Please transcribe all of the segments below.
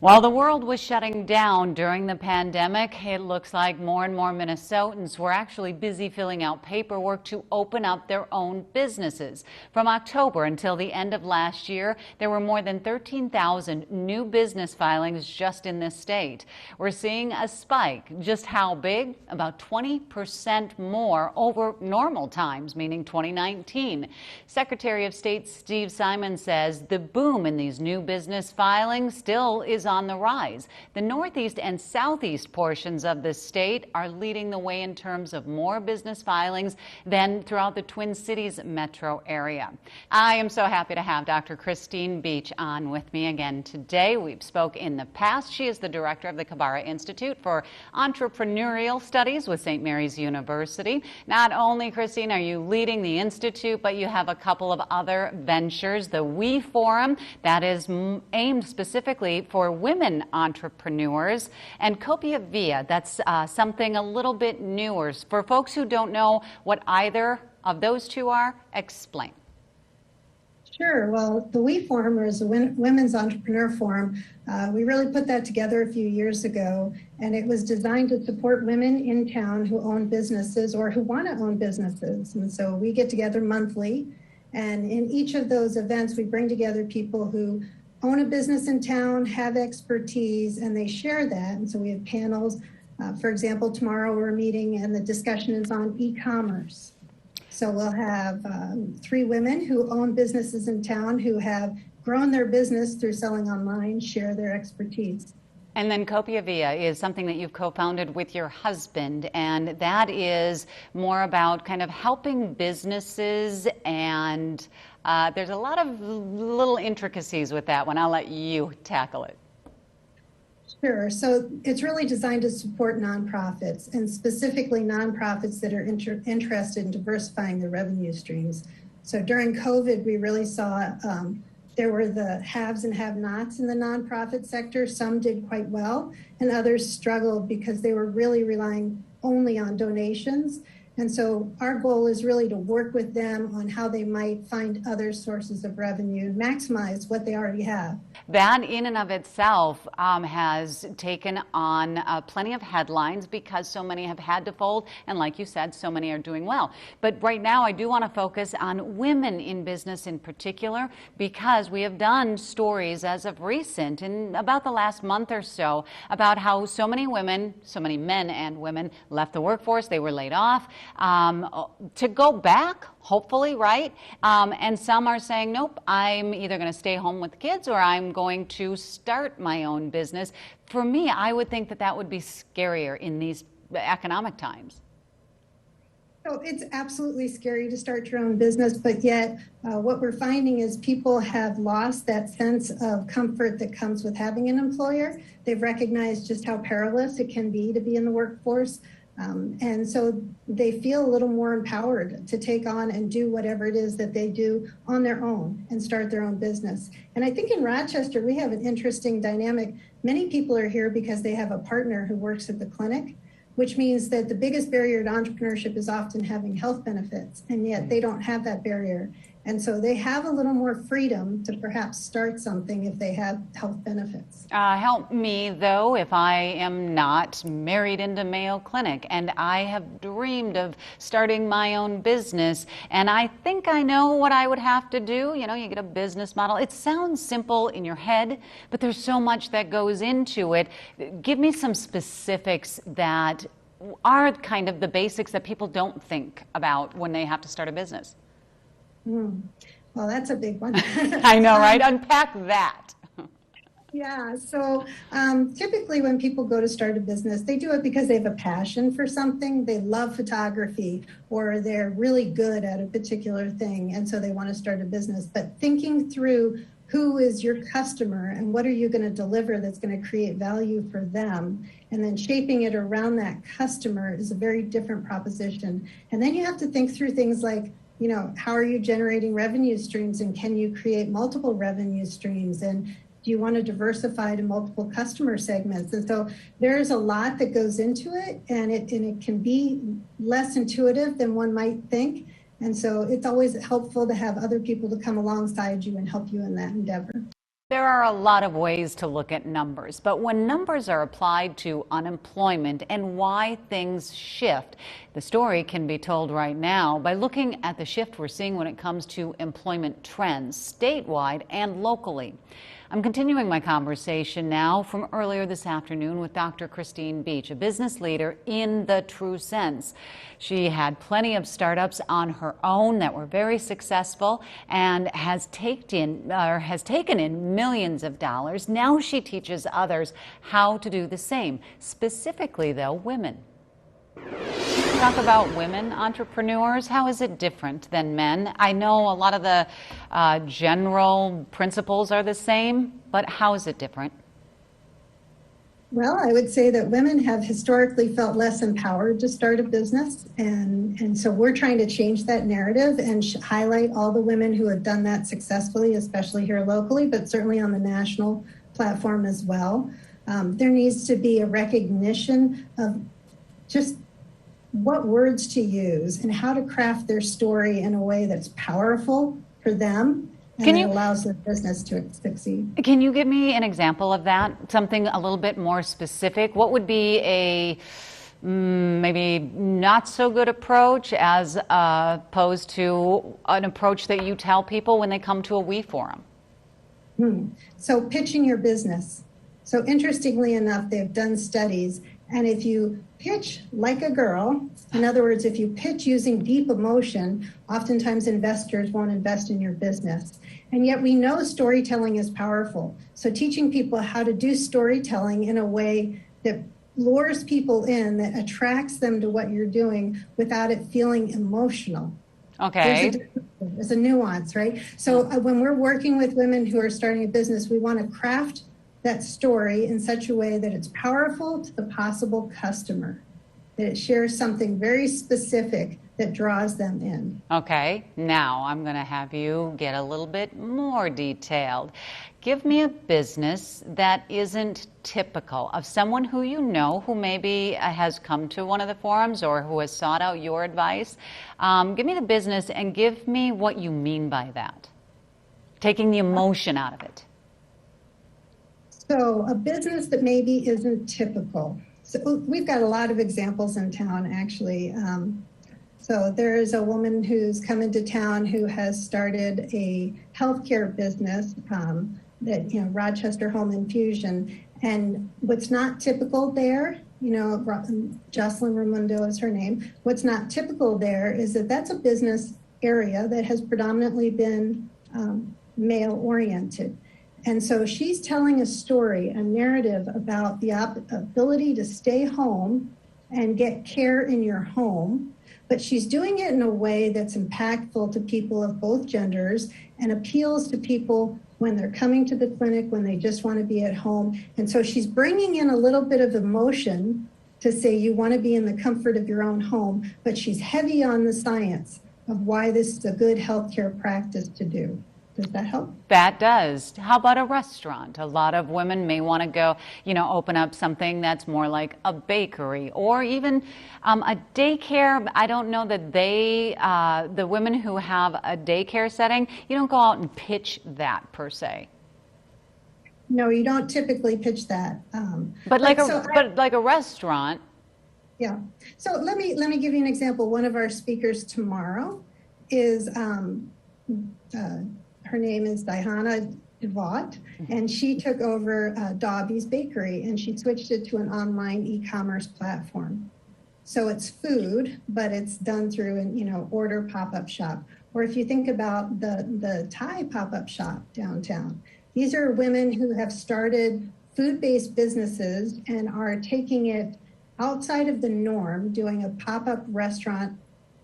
While the world was shutting down during the pandemic, it looks like more and more Minnesotans were actually busy filling out paperwork to open up their own businesses. From October until the end of last year, there were more than 13,000 new business filings just in this state. We're seeing a spike. Just how big? About 20% more over normal times, meaning 2019. Secretary of State Steve Simon says the boom in these new business filings still is on the rise. The northeast and southeast portions of the state are leading the way in terms of more business filings than throughout the Twin Cities metro area. I am so happy to have Dr. Christine Beech on with me again today. We've spoke in the past. She is the director of the Kabara Institute for Entrepreneurial Studies with St. Mary's University. Not only, Christine, are you leading the institute, but you have a couple of other ventures. The We Forum, that is aimed specifically for women entrepreneurs, and Copia Via, that's something a little bit newer. For folks who don't know what either of those two are, explain. Sure. Well, the We Forum is a women's entrepreneur forum. We really put that together a few years ago, and it was designed to support women in town who own businesses or who want to own businesses. And so we get together monthly, and in each of those events, we bring together people who own a business in town, have expertise, and they share that. And so we have panels. For example, tomorrow we're meeting and the discussion is on e-commerce. So we'll have 3 women who own businesses in town who have grown their business through selling online, share their expertise. And then Copia Via is something that you've co-founded with your husband, and that is more about kind of helping businesses, and there's a lot of little intricacies with that one. I'll let you tackle it. Sure. So it's really designed to support nonprofits, and specifically nonprofits that are interested in diversifying their revenue streams. So during COVID, we really saw there were the haves and have-nots in the nonprofit sector. Some did quite well, and others struggled because they were really relying only on donations. And so our goal is really to work with them on how they might find other sources of revenue, maximize what they already have. That in and of itself has taken on plenty of headlines because so many have had to fold, and like you said, so many are doing well. But right now I do want to focus on women in business in particular, because we have done stories as of recent, in about the last month or so, about how so many women, so many men and women left the workforce, they were laid off. To go back, hopefully, right? And some are saying, nope, I'm either going to stay home with the kids or I'm going to start my own business. For me, I would think that that would be scarier in these economic times. So it's absolutely scary to start your own business, but yet what we're finding is people have lost that sense of comfort that comes with having an employer. They've recognized just how perilous it can be to be in the workforce. And so they feel a little more empowered to take on and do whatever it is that they do on their own and start their own business. And I think in Rochester, we have an interesting dynamic. Many people are here because they have a partner who works at the clinic, which means that the biggest barrier to entrepreneurship is often having health benefits, and yet they don't have that barrier. And so they have a little more freedom to perhaps start something if they have health benefits. Help me, though, if I am not married into Mayo Clinic and I have dreamed of starting my own business, and I think I know what I would have to do. You know, you get a business model. It sounds simple in your head, but there's so much that goes into it. Give me some specifics that are kind of the basics that people don't think about when they have to start a business. Well, that's a big one. I know, right? Unpack that. Yeah, so typically when people go to start a business, they do it because they have a passion for something. They love photography, or they're really good at a particular thing, and so they want to start a business. But thinking through who is your customer and what are you going to deliver that's going to create value for them, and then shaping it around that customer is a very different proposition. And then you have to think through things like, you know, how are you generating revenue streams, and can you create multiple revenue streams, and do you want to diversify to multiple customer segments? And so there's a lot that goes into it, and it can be less intuitive than one might think. And so it's always helpful to have other people to come alongside you and help you in that endeavor. There are a lot of ways to look at numbers, but when numbers are applied to unemployment and why things shift, the story can be told right now by looking at the shift we're seeing when it comes to employment trends statewide and locally. I'm continuing my conversation now from earlier this afternoon with Dr. Christine Beech, a business leader in the true sense. She had plenty of startups on her own that were very successful and has taken in millions of dollars. Now she teaches others how to do the same, specifically though women. Talk about women entrepreneurs. How is it different than men? I know a lot of the general principles are the same, but how is it different? Well, I would say that women have historically felt less empowered to start a business. And so we're trying to change that narrative and highlight all the women who have done that successfully, especially here locally, but certainly on the national platform as well. There needs to be a recognition of just what words to use and how to craft their story in a way that's powerful for them and that allows their business to succeed. Can you give me an example of that? Something a little bit more specific? What would be a maybe not so good approach as opposed to an approach that you tell people when they come to a We Forum? So pitching your business. So interestingly enough, they've done studies, and if you pitch like a girl, in other words, if you pitch using deep emotion, oftentimes investors won't invest in your business. And yet we know storytelling is powerful. So teaching people how to do storytelling in a way that lures people in, that attracts them to what you're doing without it feeling emotional. Okay. There's a nuance, right? So when we're working with women who are starting a business, we want to craft that story in such a way that it's powerful to the possible customer, that it shares something very specific that draws them in. Okay, now I'm going to have you get a little bit more detailed. Give me a business that isn't typical of someone who you know who maybe has come to one of the forums or who has sought out your advice. Give me the business and give me what you mean by that, taking the emotion out of it. So a business that maybe isn't typical. So we've got a lot of examples in town, actually. So there is a woman who's come into town who has started a healthcare business, Rochester Home Infusion. And what's not typical there, Jocelyn Ramundo is her name. What's not typical there is that that's a business area that has predominantly been male-oriented. And so she's telling a story, a narrative about the ability to stay home and get care in your home, but she's doing it in a way that's impactful to people of both genders and appeals to people when they're coming to the clinic, when they just want to be at home. And so she's bringing in a little bit of emotion to say you want to be in the comfort of your own home, but she's heavy on the science of why this is a good healthcare practice to do. Does that help? That does. How about a restaurant? A lot of women may want to go, open up something that's more like a bakery or even a daycare. I don't know that the women who have a daycare setting, you don't go out and pitch that per se. No, you don't typically pitch that. But like a restaurant. Yeah. So let me give you an example. One of our speakers tomorrow is her name is Diana DeVaught, and she took over Dobby's Bakery, and she switched it to an online e-commerce platform. So it's food, but it's done through an order pop-up shop. Or if you think about the Thai pop-up shop downtown, these are women who have started food-based businesses and are taking it outside of the norm, doing a pop-up restaurant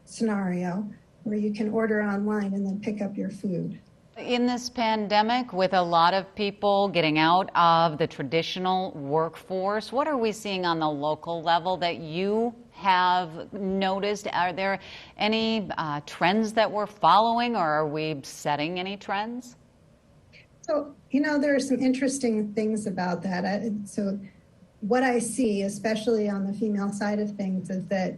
scenario where you can order online and then pick up your food. In this pandemic, with a lot of people getting out of the traditional workforce, what are we seeing on the local level that you have noticed? Are there any trends that we're following, or are we setting any trends? So, there are some interesting things about that. So what I see, especially on the female side of things, is that,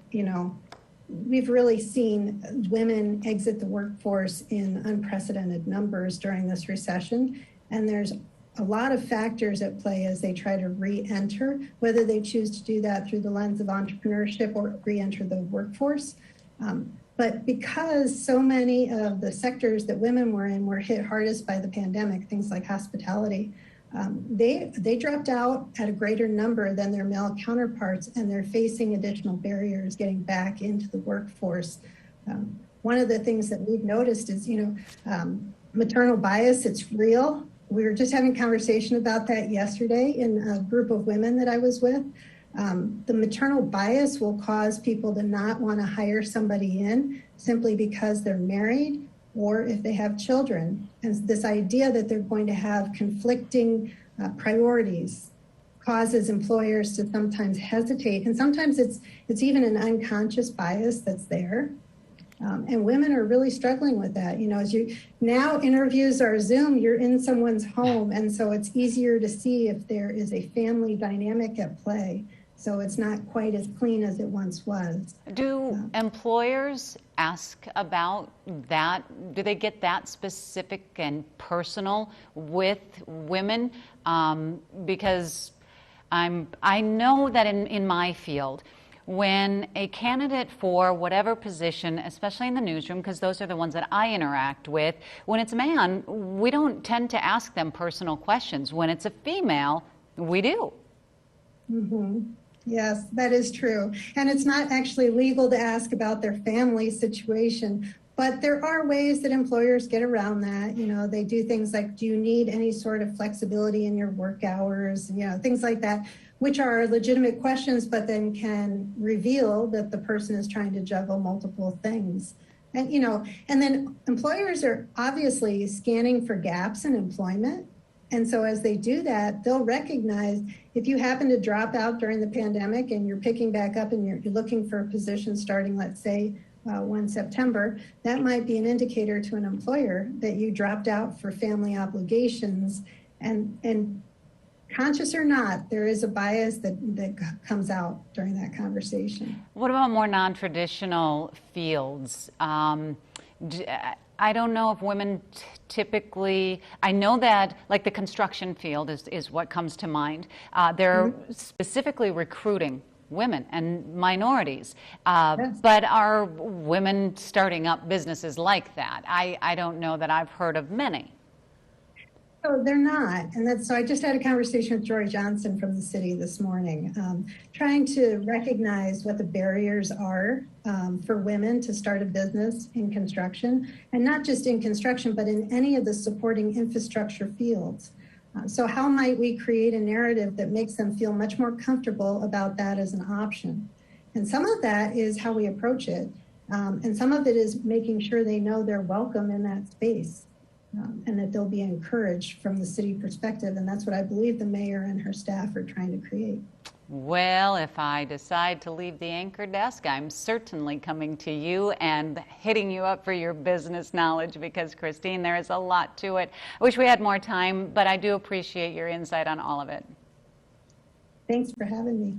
we've really seen women exit the workforce in unprecedented numbers during this recession. And there's a lot of factors at play as they try to re-enter, whether they choose to do that through the lens of entrepreneurship or re-enter the workforce. But because so many of the sectors that women were in were hit hardest by the pandemic, things like hospitality, they dropped out at a greater number than their male counterparts, and they're facing additional barriers getting back into the workforce. One of the things that we've noticed is, maternal bias, it's real. We were just having a conversation about that yesterday in a group of women that I was with. The maternal bias will cause people to not want to hire somebody in simply because they're married or if they have children. And this idea that they're going to have conflicting priorities causes employers to sometimes hesitate. And sometimes it's even an unconscious bias that's there. And women are really struggling with that. As now interviews are Zoom, you're in someone's home. And so it's easier to see if there is a family dynamic at play. So it's not quite as clean as it once was. Do employers ask about that? Do they get that specific and personal with women? Because I know that in my field, when a candidate for whatever position, especially in the newsroom, because those are the ones that I interact with, when it's a man, we don't tend to ask them personal questions. When it's a female, we do. Mm-hmm. Yes, that is true. And it's not actually legal to ask about their family situation, but there are ways that employers get around that. They do things like, do you need any sort of flexibility in your work hours? Things like that, which are legitimate questions, but then can reveal that the person is trying to juggle multiple things. And, and then employers are obviously scanning for gaps in employment. And so as they do that, they'll recognize if you happen to drop out during the pandemic and you're picking back up and you're looking for a position starting, let's say, 1 September, that might be an indicator to an employer that you dropped out for family obligations. And conscious or not, there is a bias that comes out during that conversation. What about more non-traditional fields? I don't know if women typically, I know that like the construction field is what comes to mind. They're specifically recruiting women and minorities, Yes. but are women starting up businesses like that? I don't know that I've heard of many. So they're not. And so I just had a conversation with Jory Johnson from the city this morning, trying to recognize what the barriers are for women to start a business in construction, and not just in construction, but in any of the supporting infrastructure fields. So how might we create a narrative that makes them feel much more comfortable about that as an option? And some of that is how we approach it. And some of it is making sure they know they're welcome in that space. And that they'll be encouraged from the city perspective. And that's what I believe the mayor and her staff are trying to create. Well, if I decide to leave the anchor desk, I'm certainly coming to you and hitting you up for your business knowledge because, Christine, there is a lot to it. I wish we had more time, but I do appreciate your insight on all of it. Thanks for having me.